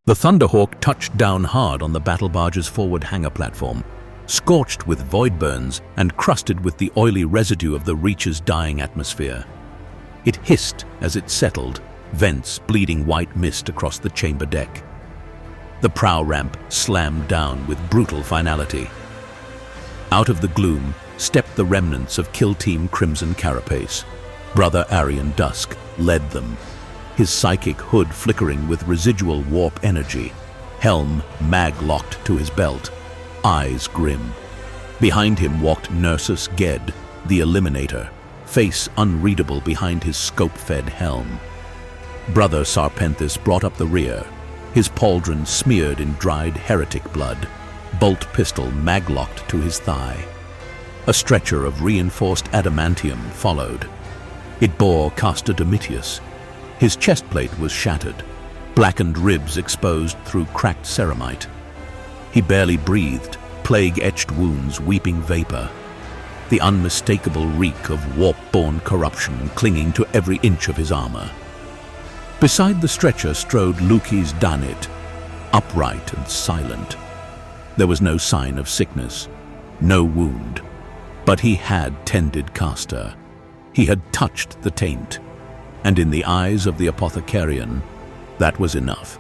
The Thunderhawk touched down hard on the battle barge's forward hangar platform, scorched with void burns and crusted with the oily residue of the Reach's dying atmosphere. It hissed as it settled, vents bleeding white mist across the chamber deck. The prow ramp slammed down with brutal finality. Out of the gloom stepped the remnants of Kill Team Crimson Carapace. Brother Aryan Dusk led them, his psychic hood flickering with residual warp energy, helm mag-locked to his belt, eyes grim. Behind him walked Nursus Ged, the Eliminator, face unreadable behind his scope-fed helm. Brother Sarpenthis brought up the rear, his pauldron smeared in dried heretic blood, bolt pistol mag-locked to his thigh. A stretcher of reinforced adamantium followed. It bore Castor Domitius. His chest plate was shattered, blackened ribs exposed through cracked ceramite. He barely breathed, plague-etched wounds weeping vapor, the unmistakable reek of warp-born corruption clinging to every inch of his armor. Beside the stretcher strode Lukis Danit, upright and silent. There was no sign of sickness, no wound, but he had tended Castor. He had touched the taint, and in the eyes of the apothecarian, that was enough.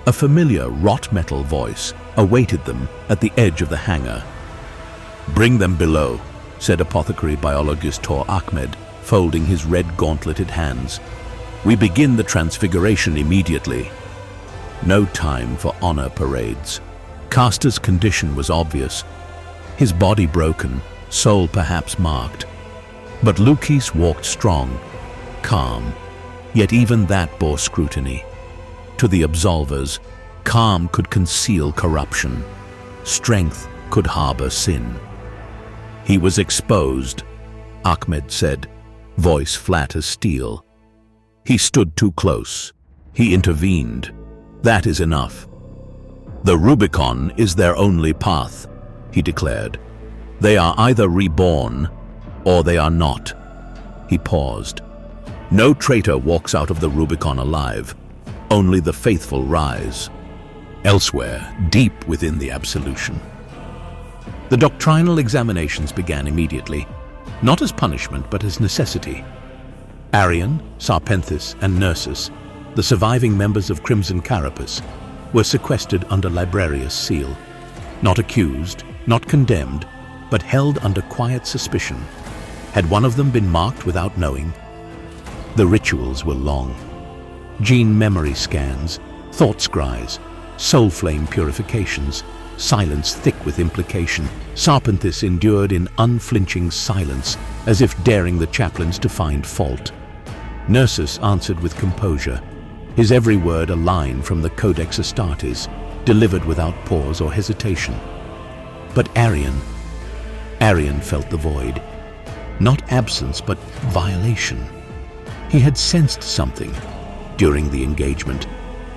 A familiar wrought metal voice awaited them at the edge of the hangar. "Bring them below," said apothecary biologist Tor Ahmed, folding his red gauntleted hands. "We begin the transfiguration immediately." No time for honor parades. Castor's condition was obvious. His body broken, soul perhaps marked. But Lukis walked strong, calm, yet even that bore scrutiny. To the Absolvers, calm could conceal corruption. Strength could harbor sin. "He was exposed," Ahmed said, voice flat as steel. "He stood too close. He intervened. That is enough. The Rubicon is their only path," he declared. "They are either reborn, or they are not." He paused. "No traitor walks out of the Rubicon alive. Only the faithful rise. Elsewhere, deep within the absolution." The doctrinal examinations began immediately, not as punishment but as necessity. Aryan, Sarpenthis, and Nursus, the surviving members of Crimson Carapace, were sequestered under Librarius' seal. Not accused, not condemned, but held under quiet suspicion. Had one of them been marked without knowing? The rituals were long. Gene memory scans, thought scries, soul flame purifications, silence thick with implication. Sarpenthis endured in unflinching silence, as if daring the chaplains to find fault. Nursus answered with composure, his every word a line from the Codex Astartes, delivered without pause or hesitation. But Aryan felt the void. Not absence, but violation. He had sensed something during the engagement,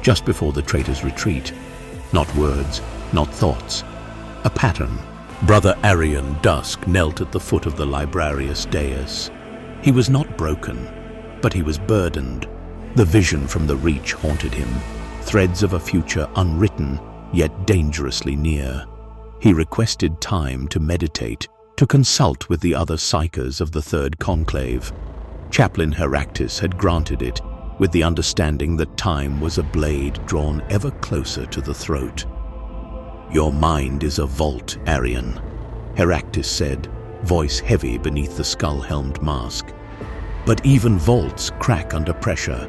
just before the traitor's retreat. Not words, not thoughts. A pattern. Brother Aryan Dusk knelt at the foot of the Librarius dais. He was not broken, but he was burdened. The vision from the Reach haunted him, threads of a future unwritten, yet dangerously near. He requested time to meditate, to consult with the other psychers of the Third Conclave. Chaplain Heractis had granted it, with the understanding that time was a blade drawn ever closer to the throat. "Your mind is a vault, Aryan," Heractis said, voice heavy beneath the skull-helmed mask. "But even vaults crack under pressure.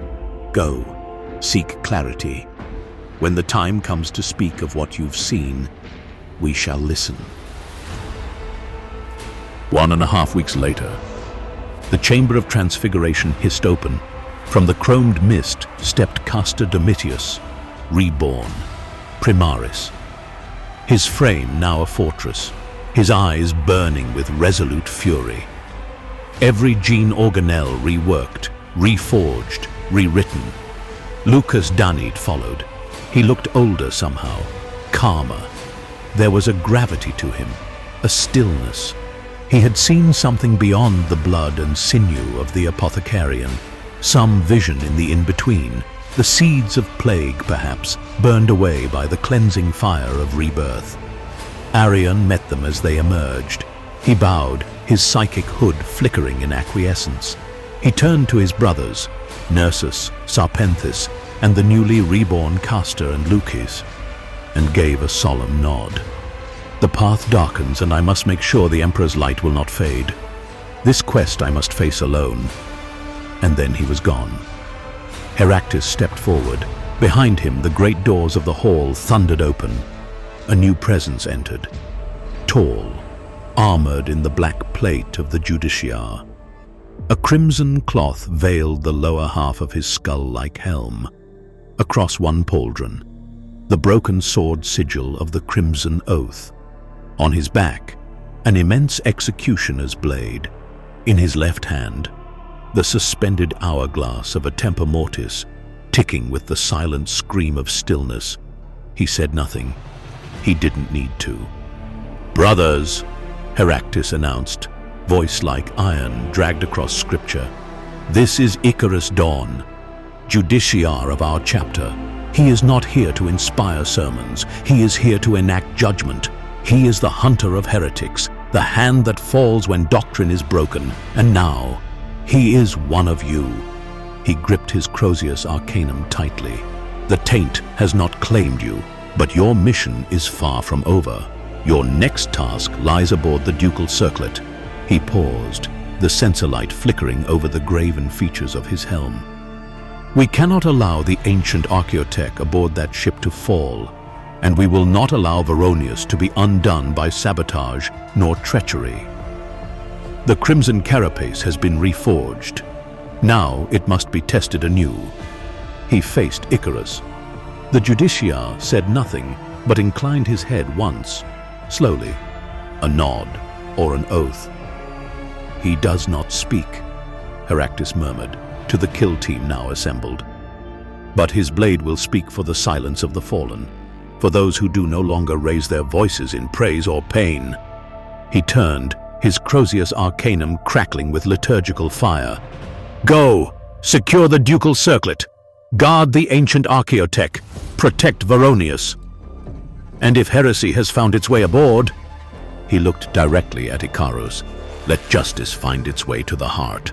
Go, seek clarity. When the time comes to speak of what you've seen, we shall listen." 1.5 weeks later, the Chamber of Transfiguration hissed open. From the chromed mist stepped Castor Domitius, reborn, Primaris. His frame now a fortress, his eyes burning with resolute fury. Every gene organelle reworked, reforged, rewritten. Lucas Danit followed. He looked older somehow, calmer. There was a gravity to him, a stillness. He had seen something beyond the blood and sinew of the apothecarian, some vision in the in-between, the seeds of plague, perhaps, burned away by the cleansing fire of rebirth. Arion met them as they emerged. He bowed, his psychic hood flickering in acquiescence. He turned to his brothers, Nersus, Sarpenthus, and the newly reborn Castor and Leucis, and gave a solemn nod. The path darkens, and I must make sure the Emperor's light will not fade. This quest I must face alone. And then he was gone. Heractus stepped forward. Behind him, the great doors of the hall thundered open. A new presence entered. Tall, armored in the black plate of the Justiciar. A crimson cloth veiled the lower half of his skull-like helm. Across one pauldron, the broken sword sigil of the Crimson Oath. On his back, an immense executioner's blade. In his left hand, the suspended hourglass of a Tempor Mortis, ticking with the silent scream of stillness. He said nothing. He didn't need to. "Brothers," Heractus announced, voice like iron dragged across scripture. "This is Icarus Dawn, Justiciar of our chapter. He is not here to inspire sermons. He is here to enact judgment. He is the hunter of heretics, the hand that falls when doctrine is broken. And now, he is one of you." He gripped his Crozius Arcanum tightly. "The taint has not claimed you, but your mission is far from over. Your next task lies aboard the ducal circlet." He paused, the sensor light flickering over the graven features of his helm. "We cannot allow the ancient archaeotech aboard that ship to fall, and we will not allow Veronius to be undone by sabotage nor treachery. The Crimson Carapace has been reforged. Now it must be tested anew." He faced Icarus. The Justiciar said nothing, but inclined his head once, slowly, a nod or an oath. "He does not speak," Heractus murmured to the kill team now assembled. "But his blade will speak for the silence of the fallen, for those who do no longer raise their voices in praise or pain." He turned, his Crozius Arcanum crackling with liturgical fire. "Go! Secure the ducal circlet! Guard the ancient archaeotech! Protect Veronius! And if heresy has found its way aboard," he looked directly at Icarus, "let justice find its way to the heart."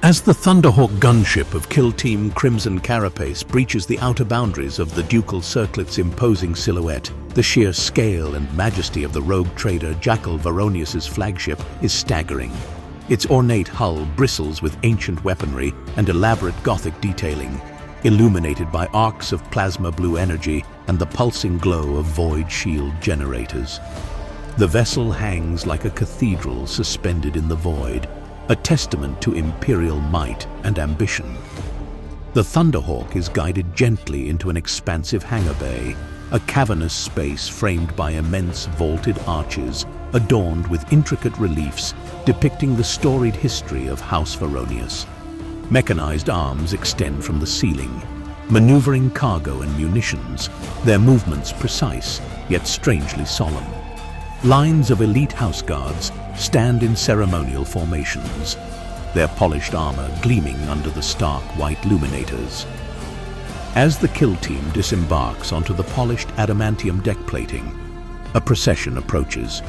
As the Thunderhawk gunship of Kill Team Crimson Carapace breaches the outer boundaries of the ducal circlet's imposing silhouette, the sheer scale and majesty of the rogue trader Jackal Veronius's flagship is staggering. Its ornate hull bristles with ancient weaponry and elaborate Gothic detailing, illuminated by arcs of plasma blue energy and the pulsing glow of void shield generators. The vessel hangs like a cathedral suspended in the void, a testament to imperial might and ambition. The Thunderhawk is guided gently into an expansive hangar bay, a cavernous space framed by immense vaulted arches adorned with intricate reliefs depicting the storied history of House Veronius. Mechanized arms extend from the ceiling, maneuvering cargo and munitions, their movements precise yet strangely solemn. Lines of elite house guards stand in ceremonial formations, their polished armor gleaming under the stark white luminators. As the kill team disembarks onto the polished adamantium deck plating, a procession approaches.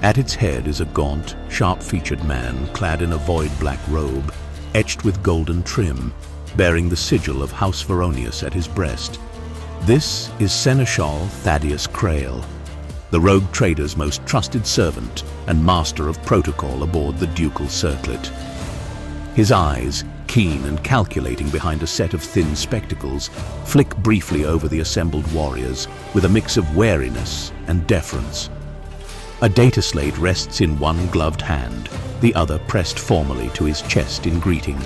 At its head is a gaunt, sharp-featured man clad in a void black robe, etched with golden trim, bearing the sigil of House Veronius at his breast. This is Seneschal Thaddeus Crail, the rogue trader's most trusted servant and master of protocol aboard the ducal circlet. His eyes, keen and calculating behind a set of thin spectacles, flick briefly over the assembled warriors with a mix of wariness and deference. A data slate rests in one gloved hand, the other pressed formally to his chest in greeting.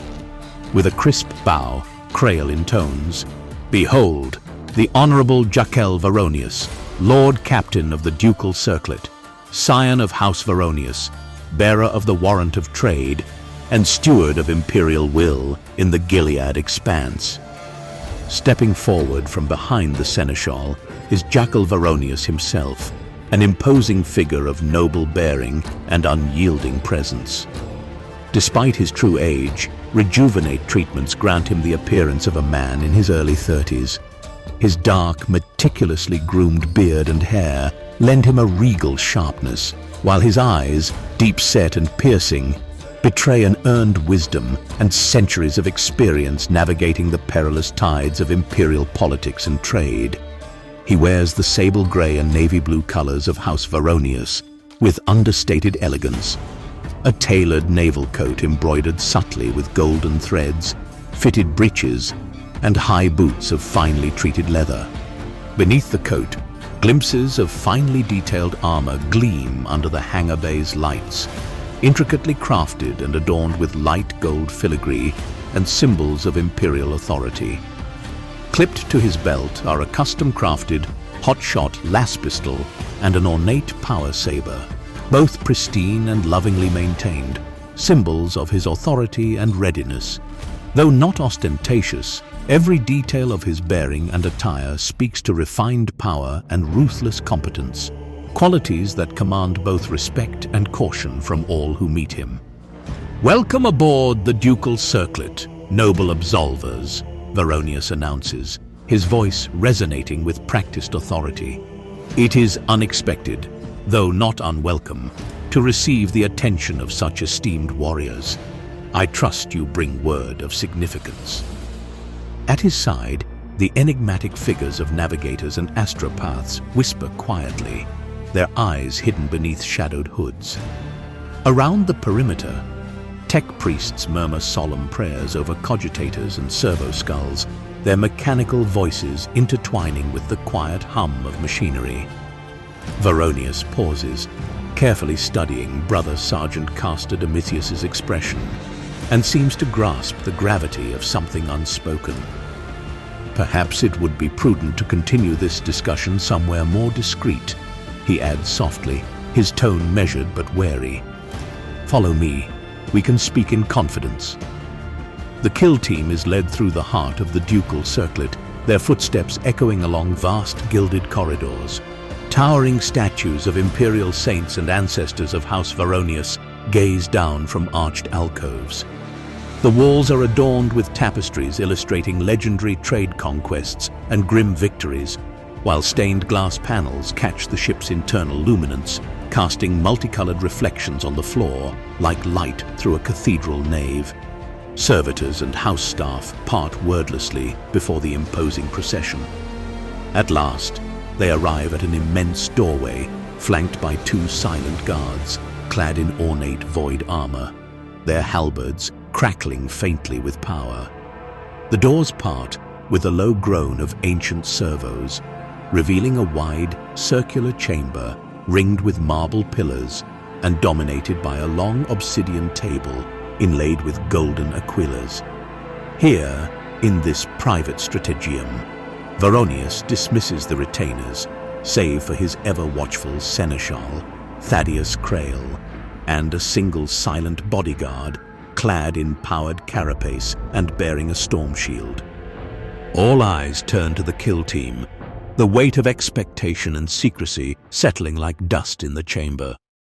With a crisp bow, Crail intones, "Behold, the Honorable Jackal Veronius, Lord Captain of the Ducal Circlet, scion of House Veronius, bearer of the Warrant of Trade, and steward of imperial will in the Gilead expanse." Stepping forward from behind the Seneschal is Jackal Veronius himself, an imposing figure of noble bearing and unyielding presence. Despite his true age, Rejuvenate treatments grant him the appearance of a man in his early 30s. His dark, meticulously groomed beard and hair lend him a regal sharpness, while his eyes, deep-set and piercing, betray an earned wisdom and centuries of experience navigating the perilous tides of imperial politics and trade. He wears the sable grey and navy blue colors of House Varonius with understated elegance. A tailored naval coat embroidered subtly with golden threads, fitted breeches, and high boots of finely treated leather. Beneath the coat, glimpses of finely detailed armor gleam under the hangar bay's lights, intricately crafted and adorned with light gold filigree and symbols of imperial authority. Clipped to his belt are a custom-crafted, hot-shot las pistol and an ornate power saber, both pristine and lovingly maintained, symbols of his authority and readiness. Though not ostentatious, every detail of his bearing and attire speaks to refined power and ruthless competence, qualities that command both respect and caution from all who meet him. "Welcome aboard the Ducal Circlet, noble Absolvers," Varonius announces, his voice resonating with practiced authority. "It is unexpected, though not unwelcome, to receive the attention of such esteemed warriors. I trust you bring word of significance." At his side, the enigmatic figures of navigators and astropaths whisper quietly, their eyes hidden beneath shadowed hoods. Around the perimeter, tech priests murmur solemn prayers over cogitators and servo skulls, their mechanical voices intertwining with the quiet hum of machinery. Varonius pauses, carefully studying Brother Sergeant Castor Domitius's expression, and seems to grasp the gravity of something unspoken. "Perhaps it would be prudent to continue this discussion somewhere more discreet," he adds softly, his tone measured but wary. "Follow me. We can speak in confidence." The kill team is led through the heart of the Ducal Circlet, their footsteps echoing along vast gilded corridors. Towering statues of imperial saints and ancestors of House Varonius gaze down from arched alcoves. The walls are adorned with tapestries illustrating legendary trade conquests and grim victories, while stained glass panels catch the ship's internal luminance, casting multicolored reflections on the floor like light through a cathedral nave. Servitors and house staff part wordlessly before the imposing procession. At last, they arrive at an immense doorway, flanked by two silent guards, clad in ornate void armor, their halberds crackling faintly with power. The doors part with a low groan of ancient servos, revealing a wide, circular chamber ringed with marble pillars and dominated by a long obsidian table inlaid with golden aquillas. Here, in this private strategium, Varonius dismisses the retainers, save for his ever-watchful seneschal, Thaddeus Crail, and a single silent bodyguard clad in powered carapace and bearing a storm shield. All eyes turn to the kill team, the weight of expectation and secrecy settling like dust in the chamber.